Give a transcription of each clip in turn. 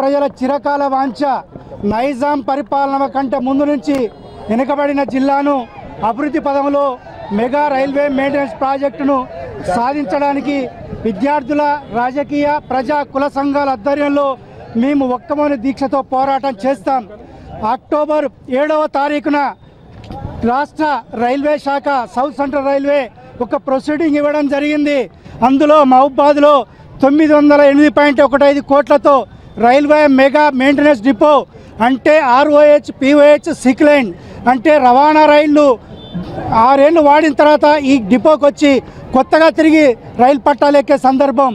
ప్రజల చిరకాల వాంఛ నైజాం పరిపాలన కంటే ముందు నుంచి వెనుకబడిన జిల్లాను అభివృద్ధి పదంలో మెగా రైల్వే మెయింటెనెన్స్ ప్రాజెక్టును సాధించడానికి విద్యార్థుల రాజకీయ ప్రజా కుల సంఘాల ఆధ్వర్యంలో మేము ఒక్కమోని దీక్షతో పోరాటం చేస్తాం. అక్టోబర్ 7వ తారీఖున రాష్ట్ర రైల్వే శాఖ సౌత్ సెంట్రల్ రైల్వే ఒక ప్రొసీడింగ్ ఇవ్వడం జరిగింది. అందులో మహబూబాద్లో 908.15 కోట్లతో రైల్వే మెగా మెయింటెనెన్స్ డిపో అంటే ROH POH సిక్లైన్ అంటే రవాణా రైళ్లు 6 ఏళ్ళు వాడిన తర్వాత ఈ డిపోకి వచ్చి కొత్తగా తిరిగి రైలు పట్టాలు ఎక్కే సందర్భం.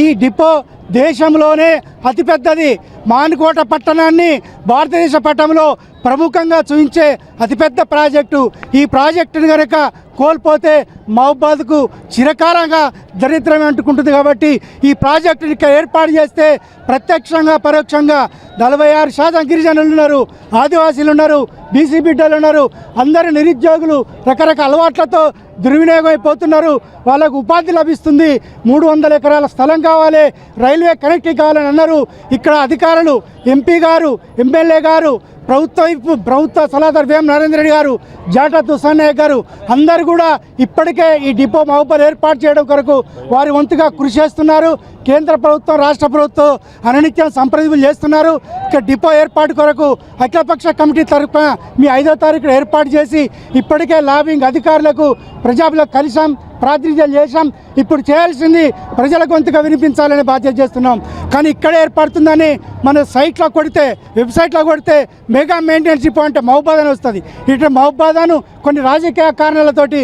ఈ డిపో దేశంలోనే అతిపెద్దది. మానుకోట పట్టణాన్ని భారతదేశ పట్టణంలో ప్రముఖంగా చూపించే అతిపెద్ద ప్రాజెక్టు. ఈ ప్రాజెక్టును కనుక కోల్పోతే మహబూబాద్కు చిరకాలంగా దరిద్రం అంటుకుంటుంది. కాబట్టి ఈ ప్రాజెక్టుని ఏర్పాటు చేస్తే ప్రత్యక్షంగా పరోక్షంగా 46% గిరిజనులు ఉన్నారు, ఆదివాసీలు ఉన్నారు, బీసీ బిడ్డలు ఉన్నారు. అందరు నిరుద్యోగులు రకరకాల అలవాట్లతో దుర్వినియోగం అయిపోతున్నారు. వాళ్ళకు ఉపాధి లభిస్తుంది. 300 ఎకరాల స్థలం కావాలి, రైల్వే కనెక్టింగ్ కావాలని అన్నారు. ఇక్కడ అధికారులు ఎంపీ గారు, ఎమ్మెల్యే గారు, ప్రభుత్వ సలహాదారు వేం నరేంద్ర రెడ్డి గారు, జాటా తుషార్ నాయక్ గారు అందరు కూడా ఇప్పటికే ఈ డిపో మహబూబాద్ ఏర్పాటు చేయడం కొరకు వారి వంతుగా కృషి చేస్తున్నారు. కేంద్ర ప్రభుత్వం, రాష్ట్ర ప్రభుత్వం అనునిత్యం సంప్రదింపులు చేస్తున్నారు. ఇక డిపో ఏర్పాటు కొరకు అఖిలపక్ష కమిటీ తరఫున మీ 5వ తారీఖున ఏర్పాటు చేసి ఇప్పటికే లాబింగ్ అధికారులకు ప్రజాలకు కలిసాం, ప్రాతినిధ్యం చేశాం. ఇప్పుడు చేయాల్సింది ప్రజల గొంతుగా వినిపించాలనే బాధ్యత చేస్తున్నాం. కానీ ఇక్కడే ఏర్పడుతుందని మన సైట్లో కొడితే, వెబ్సైట్లో కొడితే మెగా మెయింటెనెన్స్ డిపో అంటే మహబూబాద్ అని వస్తుంది. ఇటు మహబూబాద్ను కొన్ని రాజకీయ కారణాలతోటి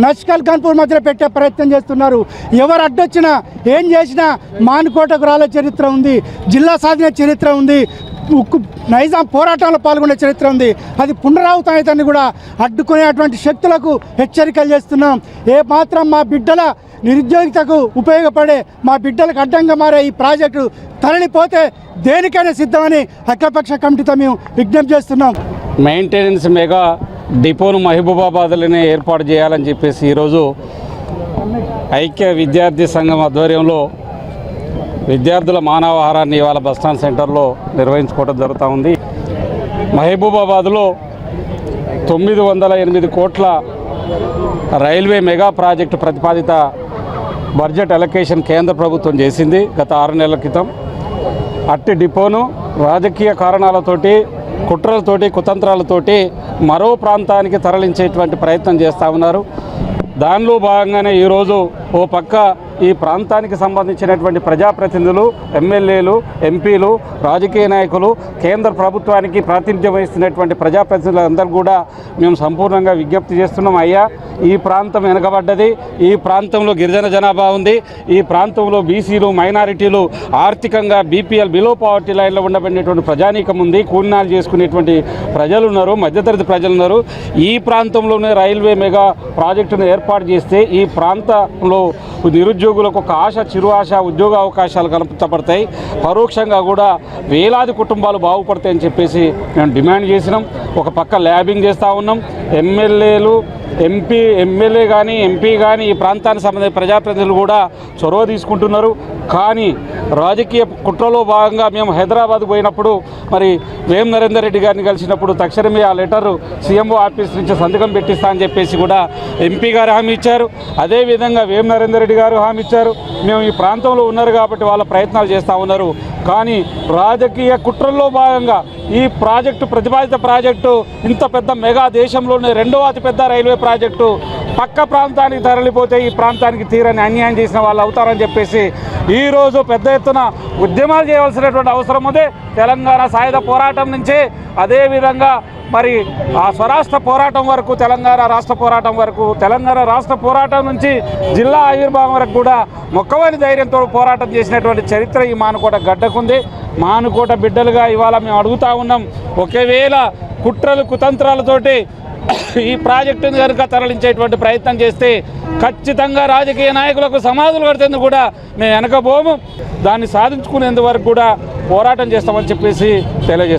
నష్కల్ గన్పూర్ మధ్యలో పెట్టే ప్రయత్నం చేస్తున్నారు. ఎవరు అడ్డొచ్చినా ఏం చేసినా మానుకోటకు రాలే చరిత్ర ఉంది, జిల్లా సాధిన చరిత్ర ఉంది, నైజాం పోరాటంలో పాల్గొనే చరిత్ర ఉంది. అది పునరావృతమైందని కూడా అడ్డుకునేటువంటి శక్తులకు హెచ్చరికలు చేస్తున్నాం. ఏ మాత్రం మా బిడ్డల నిరుద్యోగితకు ఉపయోగపడే, మా బిడ్డలకు అడ్డంగా మారే ఈ ప్రాజెక్టు తరలిపోతే దేనికైనా సిద్ధమని అఖిలపక్ష కమిటీతో మేము విజ్ఞప్తి చేస్తున్నాం. మెయింటెనెన్స్ మెగా డిపోను మహబూబాబాద్లోనే ఏర్పాటు చేయాలని చెప్పేసి ఈరోజు ఐక్య విద్యార్థి సంఘం ఆధ్వర్యంలో విద్యార్థుల మానవాహారాన్ని ఇవాళ బస్టాండ్ సెంటర్లో నిర్వహించుకోవడం జరుగుతూ ఉంది. మహబూబాబాద్లో 908 కోట్ల రైల్వే మెగా ప్రాజెక్టు ప్రతిపాదిత బడ్జెట్ అలొకేషన్ కేంద్ర ప్రభుత్వం చేసింది గత 6 నెలల క్రితం. అట్టి డిపోను రాజకీయ కారణాలతోటి, కుట్రలతోటి, కుతంత్రాలతోటి మరో ప్రాంతానికి తరలించేటువంటి ప్రయత్నం చేస్తూ ఉన్నారు. దానిలో భాగంగానే ఈరోజు ఓ పక్క ఈ ప్రాంతానికి సంబంధించినటువంటి ప్రజాప్రతినిధులు, ఎమ్మెల్యేలు, ఎంపీలు, రాజకీయ నాయకులు, కేంద్ర ప్రభుత్వానికి ప్రాతినిధ్యం వహిస్తున్నటువంటి ప్రజాప్రతినిధులందరూ కూడా మేము సంపూర్ణంగా విజ్ఞప్తి చేస్తున్నాం. అయ్యా, ఈ ప్రాంతం వెనుకబడ్డది, ఈ ప్రాంతంలో గిరిజన జనాభా ఉంది, ఈ ప్రాంతంలో బీసీలు, మైనారిటీలు, ఆర్థికంగా బీపీఎల్ బిలో పావర్టీ లైన్లో ఉండబడినటువంటి ప్రజానీకం ఉంది, కూలినాలు చేసుకునేటువంటి ప్రజలు ఉన్నారు, మధ్యతరగతి ప్రజలు ఉన్నారు. ఈ ప్రాంతంలోనే రైల్వే మెగా ప్రాజెక్టును ఏర్పాటు చేస్తే ఈ ప్రాంతంలో నిరుద్యోగులకు ఒక ఆశ, చిరు ఆశ, ఉద్యోగ అవకాశాలు కల్పించబడతాయి. పరోక్షంగా కూడా వేలాది కుటుంబాలు బాగుపడతాయని చెప్పేసి మేము డిమాండ్ చేసినాం. ఒక పక్క ల్యాబింగ్ చేస్తూ ఉన్నాం. ఎమ్మెల్యే కానీ, ఎంపీ కానీ, ఈ ప్రాంతానికి సంబంధించిన ప్రజాప్రతినిధులు కూడా చొరవ తీసుకుంటున్నారు. కానీ రాజకీయ కుట్రలో భాగంగా మేము హైదరాబాద్ పోయినప్పుడు మరి వేం నరేందర్ రెడ్డి గారిని కలిసినప్పుడు తక్షణమే ఆ లెటర్ సీఎంఓ ఆఫీస్ నుంచి సంతకం పెట్టిస్తా అని చెప్పేసి కూడా ఎంపీ గారు హామీ ఇచ్చారు. అదేవిధంగా వేం నరేందర్ రెడ్డి గారు హామీ ఇచ్చారు. మేము ఈ ప్రాంతంలో ఉన్నారు కాబట్టి వాళ్ళ ప్రయత్నాలు చేస్తూ ఉన్నారు. కానీ రాజకీయ కుట్రల్లో భాగంగా ఈ ప్రాజెక్టు, ప్రతిపాదిత ప్రాజెక్టు, ఇంత పెద్ద మెగా దేశంలోనే 2వ అతిపెద్ద రైల్వే ప్రాజెక్టు పక్క ప్రాంతానికి తరలిపోతే ఈ ప్రాంతానికి తీరని అన్యాయం చేసిన వాళ్ళు అవుతారని చెప్పేసి ఈరోజు పెద్ద ఎత్తున ఉద్యమాలు చేయవలసినటువంటి అవసరం ఉంది. తెలంగాణ సాయుధ పోరాటం నుంచి, అదేవిధంగా మరి ఆ స్వరాష్ట్ర పోరాటం వరకు, తెలంగాణ రాష్ట్ర పోరాటం నుంచి జిల్లా ఆవిర్భావం వరకు కూడా మొక్కవని ధైర్యంతో పోరాటం చేసినటువంటి చరిత్ర ఈ మానుకోట గడ్డకుంది. మానుకోట బిడ్డలుగా ఇవాళ మేము అడుగుతూ ఉన్నాం, ఒకవేళ కుట్రలు, కుతంత్రాలతోటి ఈ ప్రాజెక్టును కనుక తరలించేటువంటి ప్రయత్నం చేస్తే ఖచ్చితంగా రాజకీయ నాయకులకు సమాధులు కడుతుంది కూడా మేము వెనకపోము. దాన్ని సాధించుకునేందుకు వరకు కూడా పోరాటం చేస్తామని చెప్పేసి తెలియజేస్తాం.